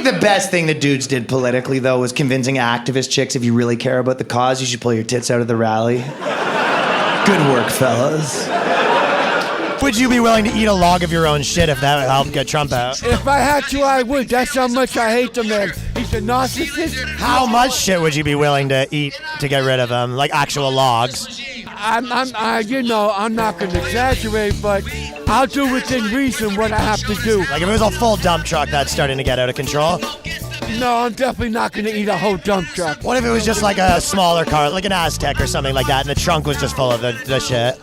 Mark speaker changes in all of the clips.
Speaker 1: think the best thing that dudes did politically, though, was convincing activist chicks, if you really care about the cause, you should pull your tits out of the rally. Good work, fellas.
Speaker 2: Would you be willing to eat a log of your own shit if that would help get Trump out?
Speaker 3: If I had to, I would. That's how much I hate the man. He's a narcissist.
Speaker 2: How much shit would you be willing to eat to get rid of him? Like actual logs?
Speaker 3: I'm not going to exaggerate, but I'll do within reason what I have to do.
Speaker 2: Like if it was a full dump truck that's starting to get out of control?
Speaker 3: No, I'm definitely not going to eat a whole dump truck.
Speaker 2: What if it was just like a smaller car, like an Aztec or something like that, and the trunk was just full of the shit?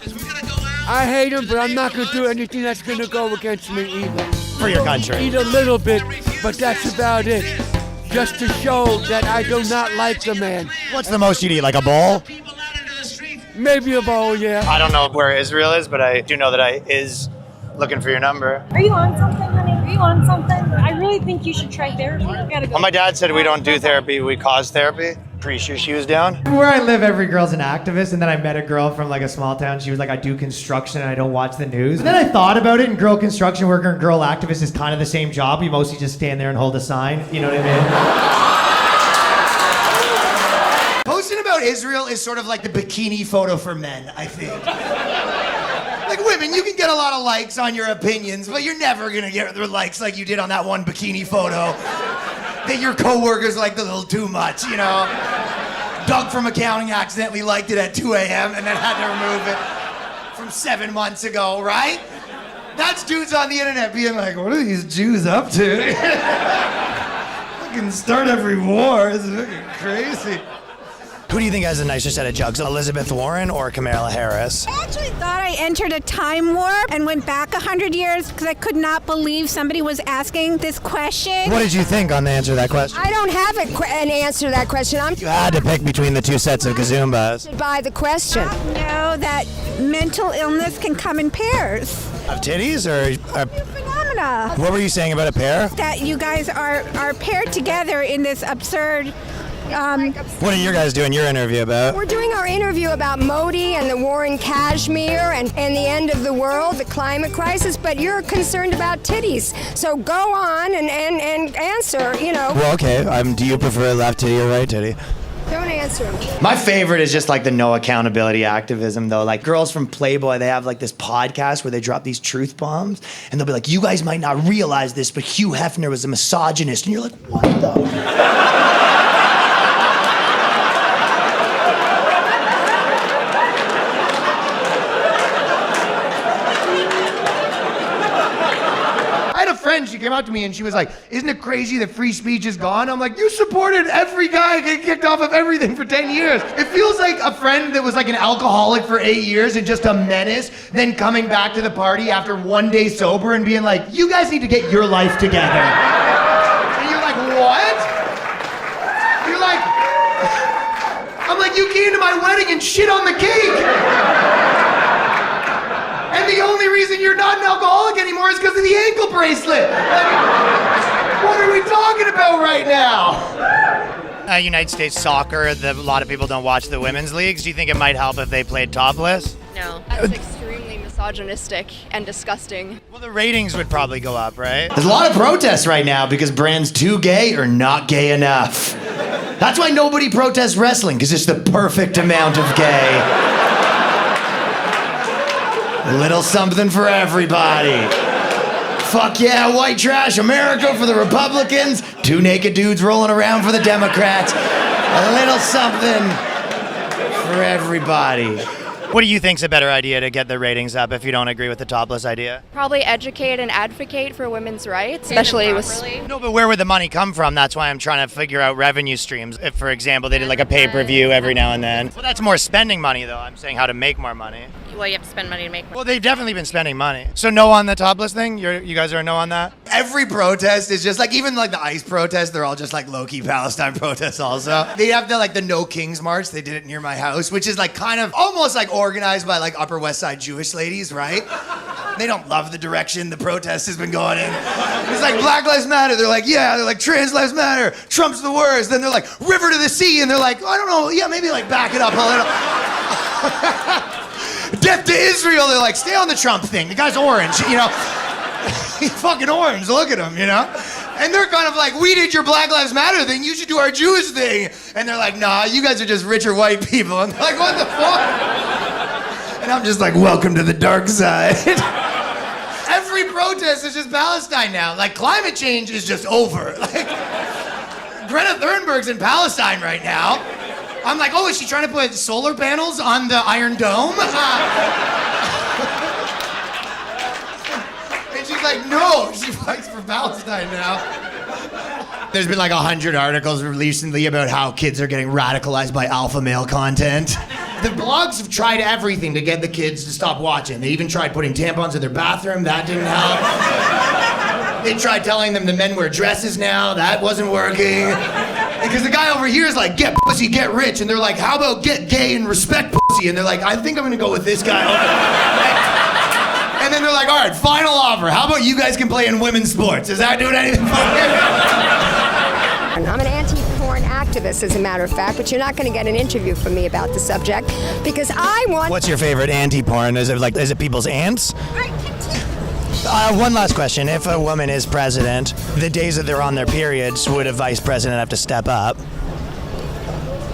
Speaker 3: I hate him, but I'm not going to do anything that's going to go against me either.
Speaker 2: For your country.
Speaker 3: Eat a little bit, but that's about it. Just to show that I do not like the man.
Speaker 2: What's the most you'd eat, like a bowl?
Speaker 3: Maybe a bowl, yeah.
Speaker 1: I don't know where Israel is, but I do know that I is looking for your number.
Speaker 4: Are you on something, honey? Are you on something? I really think you should try therapy. You gotta go.
Speaker 1: Well, my dad said we don't do therapy, we cause therapy. Preach your shoes down.
Speaker 5: Where I live, every girl's an activist, and then I met a girl from like a small town. She was like, I do construction and I don't watch the news. And then I thought about it, and girl construction worker and girl activist is kind of the same job. You mostly just stand there and hold a sign. You know what I mean?
Speaker 1: Posting about Israel is sort of like the bikini photo for men, I think. Like women, you can get a lot of likes on your opinions, but you're never gonna get the likes like you did on that one bikini photo that your coworkers liked a little too much, you know? Doug from accounting accidentally liked it at 2 a.m. and then had to remove it from 7 months ago, right? That's dudes on the internet being like, what are these Jews up to? Fucking start every war. It's fucking crazy.
Speaker 2: Who do you think has a nicer set of jugs, Elizabeth Warren or Kamala Harris?
Speaker 6: I actually thought I entered a time warp and went back 100 years because I could not believe somebody was asking this question.
Speaker 2: What did you think on the answer to that question?
Speaker 7: I don't have an answer to that question.
Speaker 2: You had to pick between the two sets of Kazumbas.
Speaker 7: By the question.
Speaker 6: I know that mental illness can come in pairs.
Speaker 2: Of titties or?
Speaker 6: Phenomena.
Speaker 2: What were you saying about a pair?
Speaker 6: That you guys are paired together in this absurd.
Speaker 2: What are you guys doing your interview about?
Speaker 7: We're doing our interview about Modi and the war in Kashmir and the end of the world, the climate crisis, but you're concerned about titties. So go on and answer, you know.
Speaker 2: Well, okay. Do you prefer left titty or right titty?
Speaker 7: Don't answer.
Speaker 1: My favorite is just like the no accountability activism, though. Like girls from Playboy, they have like this podcast where they drop these truth bombs, and they'll be like, you guys might not realize this, but Hugh Hefner was a misogynist. And you're like, what the? Friend, she came out to me and she was like, isn't it crazy that free speech is gone? I'm like, you supported every guy getting kicked off of everything for 10 years. It feels like a friend that was like an alcoholic for 8 years and just a menace, then coming back to the party after 1 day sober and being like, you guys need to get your life together. And you're like, what? You're like, I'm like, you came to my wedding and shit on the cake. And the only reason you're not an alcoholic anymore is because of the ankle bracelet. Like, what are we talking about right now?
Speaker 2: United States soccer, a lot of people don't watch the women's leagues. Do you think it might help if they played topless?
Speaker 8: No. That's extremely misogynistic and disgusting.
Speaker 2: Well, the ratings would probably go up, right?
Speaker 1: There's a lot of protests right now because brands too gay or not gay enough. That's why nobody protests wrestling, because it's the perfect amount of gay. A little something for everybody. Fuck yeah, white trash America for the Republicans. 2 naked dudes rolling around for the Democrats. A little something for everybody.
Speaker 2: What do you think's a better idea to get the ratings up if you don't agree with the topless idea?
Speaker 8: Probably educate and advocate for women's rights, especially with...
Speaker 2: No, but where would the money come from? That's why I'm trying to figure out revenue streams. If, for example, they did like a pay-per-view every now and then. Well, that's more spending money, though. I'm saying how to make more money.
Speaker 8: Well, you have to spend money to make money.
Speaker 2: Well, they've definitely been spending money. So no on the topless thing? You guys are a no on that?
Speaker 1: Every protest is just like, even like the ICE protests, they're all just like low-key Palestine protests also. They have the No Kings March. They did it near my house, which is like kind of almost like organized by like Upper West Side Jewish ladies, right? They don't love the direction the protest has been going in. It's like Black Lives Matter. They're like, yeah. They're like, Trans Lives Matter. Trump's the worst. Then they're like, River to the Sea. And they're like, I don't know. Yeah, maybe like back it up a little. Death to Israel. They're like, stay on the Trump thing. The guy's orange, you know. He's fucking orange. Look at him, you know. And they're kind of like, we did your Black Lives Matter thing, you should do our Jewish thing. And they're like, nah, you guys are just richer white people. And they're like, what the fuck? And I'm just like, welcome to the dark side. Every protest is just Palestine now. Like, climate change is just over. Like, Greta Thunberg's in Palestine right now. I'm like, oh, is she trying to put solar panels on the Iron Dome? And she's like, no, she fights for Palestine now. There's been like 100 articles recently about how kids are getting radicalized by alpha male content. The blogs have tried everything to get the kids to stop watching. They even tried putting tampons in their bathroom. That didn't help. They tried telling them the men wear dresses now. That wasn't working. Because the guy over here is like, get pussy, get rich. And they're like, how about get gay and respect pussy? And they're like, I think I'm gonna go with this guy. And then they're like, all right, final offer. How about you guys can play in women's sports? Is that doing anything for you?
Speaker 7: I'm an anti-porn activist, as a matter of fact, but you're not going to get an interview from me about the subject because I want...
Speaker 2: What's your favorite anti-porn? Is it people's ants? One last question. If a woman is president, the days that they're on their periods, would a vice president have to step up?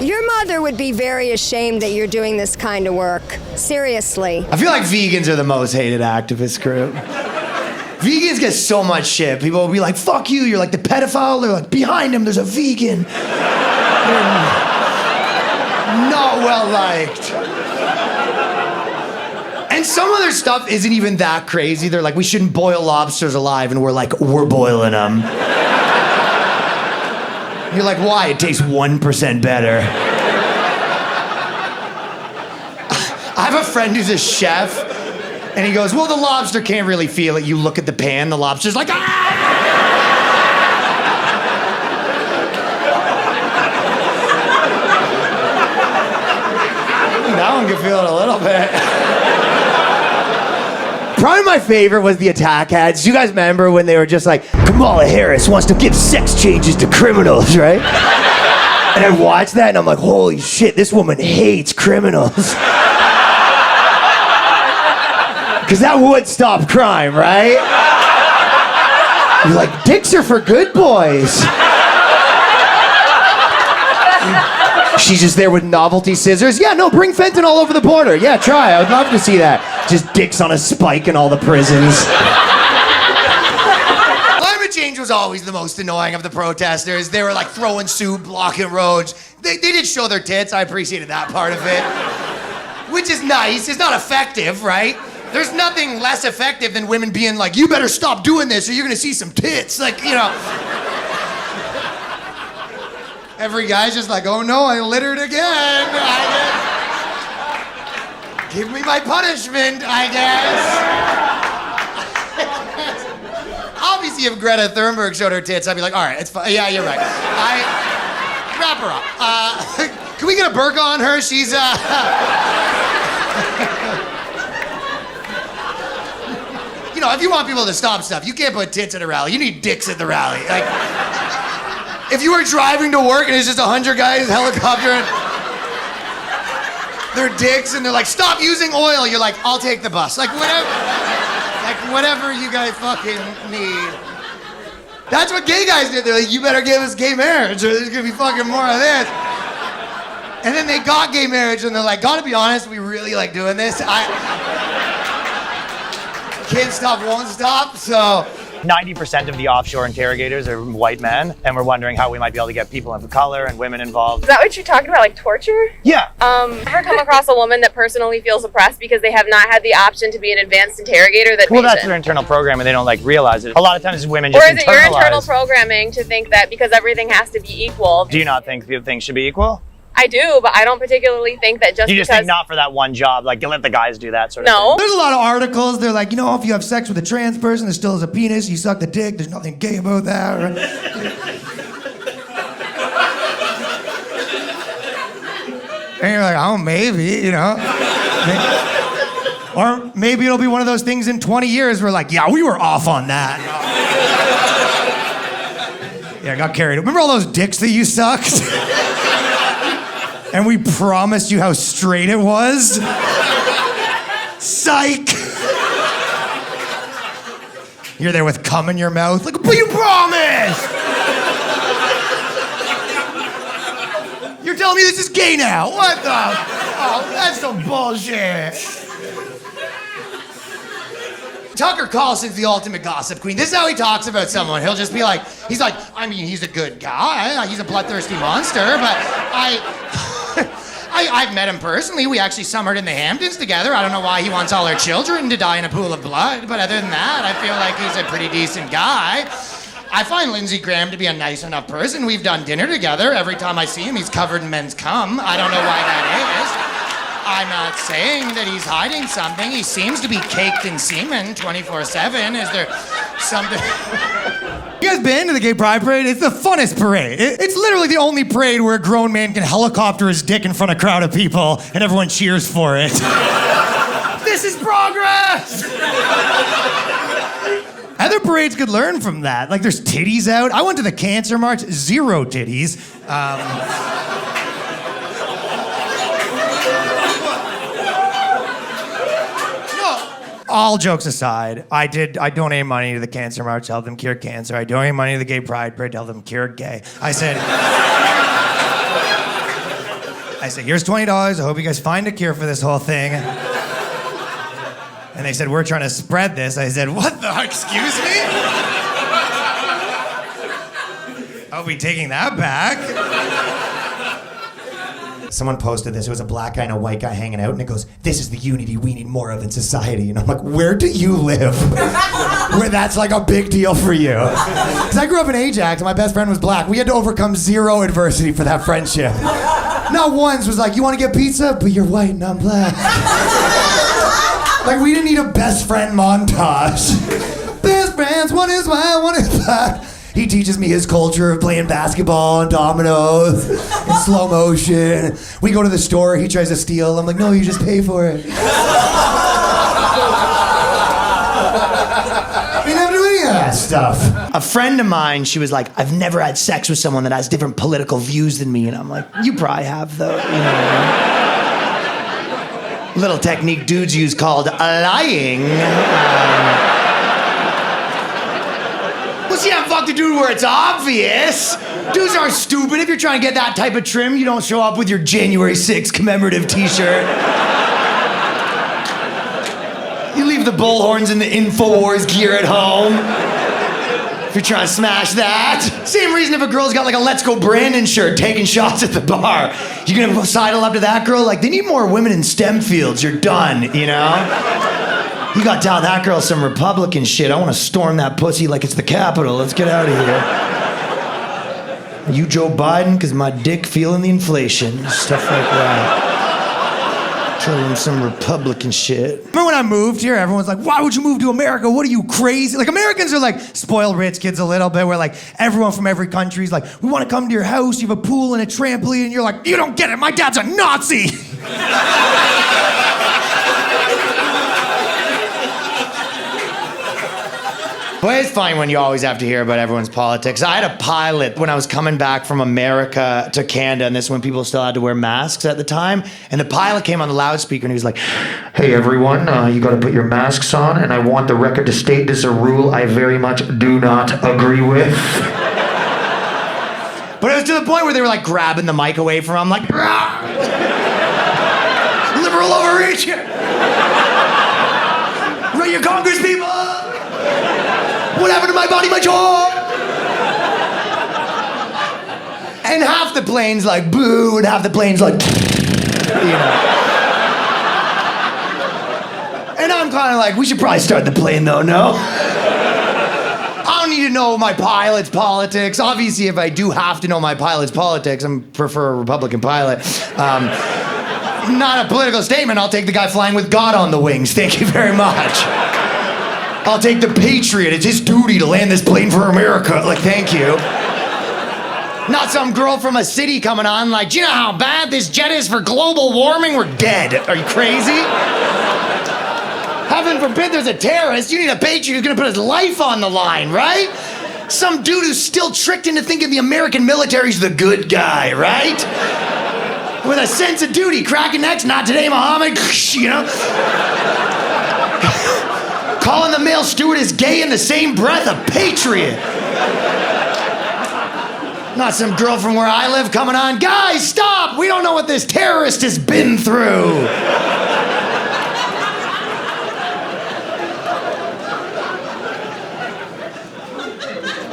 Speaker 7: Your mother would be very ashamed that you're doing this kind of work. Seriously.
Speaker 1: I feel like vegans are the most hated activist group. Vegans get so much shit. People will be like, fuck you, you're like the pedophile. They're like, behind him, there's a vegan. Not well liked. And some of their stuff isn't even that crazy. They're like, we shouldn't boil lobsters alive. And we're like, we're boiling them. You're like, why? It tastes 1% better. I have a friend who's a chef. And he goes, well, the lobster can't really feel it. You look at the pan, the lobster's like, ah! That one can feel it a little bit. Probably my favorite was the attack ads. Do you guys remember when they were just like, Kamala Harris wants to give sex changes to criminals, right? And I watched that and I'm like, holy shit, this woman hates criminals. Because that would stop crime, right? You're like, dicks are for good boys. She's just there with novelty scissors. Yeah, no, bring fentanyl all over the border. Yeah, try. I would love to see that. Just dicks on a spike in all the prisons. Climate change was always the most annoying of the protesters. They were like throwing soup, blocking roads. They did show their tits. I appreciated that part of it. Which is nice. It's not effective, right? There's nothing less effective than women being like, you better stop doing this or you're gonna see some tits. Like, you know. Every guy's just like, oh no, I littered again. Give me my punishment, I guess. Obviously, if Greta Thunberg showed her tits, I'd be like, all right, it's fine. Yeah, you're right. Wrap her up. Can we get a burqa on her? She's, You know, if you want people to stop stuff, you can't put tits at a rally. You need dicks at the rally. Like, if you were driving to work and it's just 100 guys helicoptering their dicks and they're like, stop using oil, you're like, I'll take the bus. Like, whatever you guys fucking need. That's what gay guys did. They're like, you better give us gay marriage or there's gonna be fucking more of this. And then they got gay marriage and they're like, gotta be honest, we really like doing this. Can't stop, won't stop, so.
Speaker 2: 90% of the offshore interrogators are white men, and we're wondering how we might be able to get people of color and women involved.
Speaker 8: Is that what you're talking about, like torture?
Speaker 2: Yeah.
Speaker 8: Ever come across a woman that personally feels oppressed because they have not had the option to be an advanced interrogator?
Speaker 2: Well, that's their internal program, and they don't like realize it. A lot of times women just
Speaker 8: Or is it your internal programming to think that because everything has to be equal?
Speaker 2: Do you not think things should be equal?
Speaker 8: I do, but I don't particularly think that just
Speaker 2: You just think not for that one job, like you let the guys do that sort of
Speaker 8: No.
Speaker 2: thing.
Speaker 1: There's a lot of articles, they're like, you know, if you have sex with a trans person that still has a penis, you suck the dick, there's nothing gay about that. And you're like, oh, maybe, you know. Or maybe it'll be one of those things in 20 years where like, yeah, we were off on that. Yeah, I got carried. Remember all those dicks that you sucked? And we promised you how straight it was? Psych! You're there with cum in your mouth. Like, but you promised! You're telling me this is gay now. What the? Oh, that's some bullshit. Tucker Carlson's the ultimate gossip queen. This is how he talks about someone. He'll just be like, he's like, I mean, he's a good guy. He's a bloodthirsty monster, but I've met him personally. We actually summered in the Hamptons together. I don't know why he wants all our children to die in a pool of blood, but other than that, I feel like he's a pretty decent guy. I find Lindsey Graham to be a nice enough person. We've done dinner together. Every time I see him, he's covered in men's cum. I don't know why that is. I'm not saying that he's hiding something. He seems to be caked in semen 24/7. Is there something? You guys been to the gay pride parade? It's the funnest parade. It's literally the only parade where a grown man can helicopter his dick in front of a crowd of people and everyone cheers for it. This is progress! Other parades could learn from that. Like, there's titties out. I went to the cancer march, 0 titties. All jokes aside, I donated money to the cancer march to help them cure cancer. I donated money to the gay pride parade to help them cure gay. I said, here's $20. I hope you guys find a cure for this whole thing. And they said, we're trying to spread this. I said, what the, excuse me? I'll be taking that back. Someone posted this. It was a black guy and a white guy hanging out, and it goes, this is the unity we need more of in society. And I'm like, where do you live? Where that's like a big deal for you? Because I grew up in Ajax, and my best friend was black. We had to overcome 0 adversity for that friendship. Not once was like, you want to get pizza? But you're white and I'm black. Like, we didn't need a best friend montage. Best friends, one is white, one is black. He teaches me his culture of playing basketball and dominoes in slow motion. We go to the store, he tries to steal. I'm like, no, you just pay for it. We didn't have to do any of that stuff.
Speaker 2: A friend of mine, she was like, I've never had sex with someone that has different political views than me. And I'm like, you probably have, though. You know. Little technique dudes use called lying. Well, see, I'm fucked a dude where it's obvious. Dudes aren't stupid. If you're trying to get that type of trim, you don't show up with your January 6th commemorative t-shirt. You leave the bullhorns and the InfoWars gear at home. If you're trying to smash that. Same reason if a girl's got like a Let's Go Brandon shirt taking shots at the bar. You're gonna sidle up to that girl like, they need more women in STEM fields. You're done, you know? You got down that girl some Republican shit. I want to storm that pussy like it's the Capitol. Let's get out of here. You Joe Biden, because my dick feeling the inflation. Stuff like that. Tell him some Republican shit.
Speaker 1: Remember when I moved here, everyone's like, why would you move to America? What are you, crazy? Like, Americans are like spoiled rich kids a little bit, where like everyone from every country is like, we want to come to your house, you have a pool and a trampoline, and you're like, you don't get it, my dad's a Nazi. Well, it's fine when you always have to hear about everyone's politics. I had a pilot when I was coming back from America to Canada, and this is when people still had to wear masks at the time, and the pilot came on the loudspeaker and he was like, hey everyone, you gotta put your masks on, and I want the record to state this is a rule I very much do not agree with. But it was to the point where they were like grabbing the mic away from him, like, liberal overreach! Right, your Congress people! What happened to my body, my job? And half the plane's like, boo, and half the plane's like, you know. And I'm kind of like, we should probably start the plane though, no? I don't need to know my pilot's politics. Obviously, if I do have to know my pilot's politics, I prefer a Republican pilot. Not a political statement, I'll take the guy flying with God on the wings. Thank you very much. I'll take the Patriot. It's his duty to land this plane for America. Like, thank you. Not some girl from a city coming on like, do you know how bad this jet is for global warming? We're dead. Are you crazy? Heaven forbid there's a terrorist. You need a Patriot who's gonna put his life on the line, right? Some dude who's still tricked into thinking the American military's the good guy, right? With a sense of duty, cracking necks, not today, Muhammad, you know?
Speaker 2: calling the male stewardess gay in the same breath, a patriot. Not some girl from where I live coming on, guys, stop! We don't know what this terrorist has been through.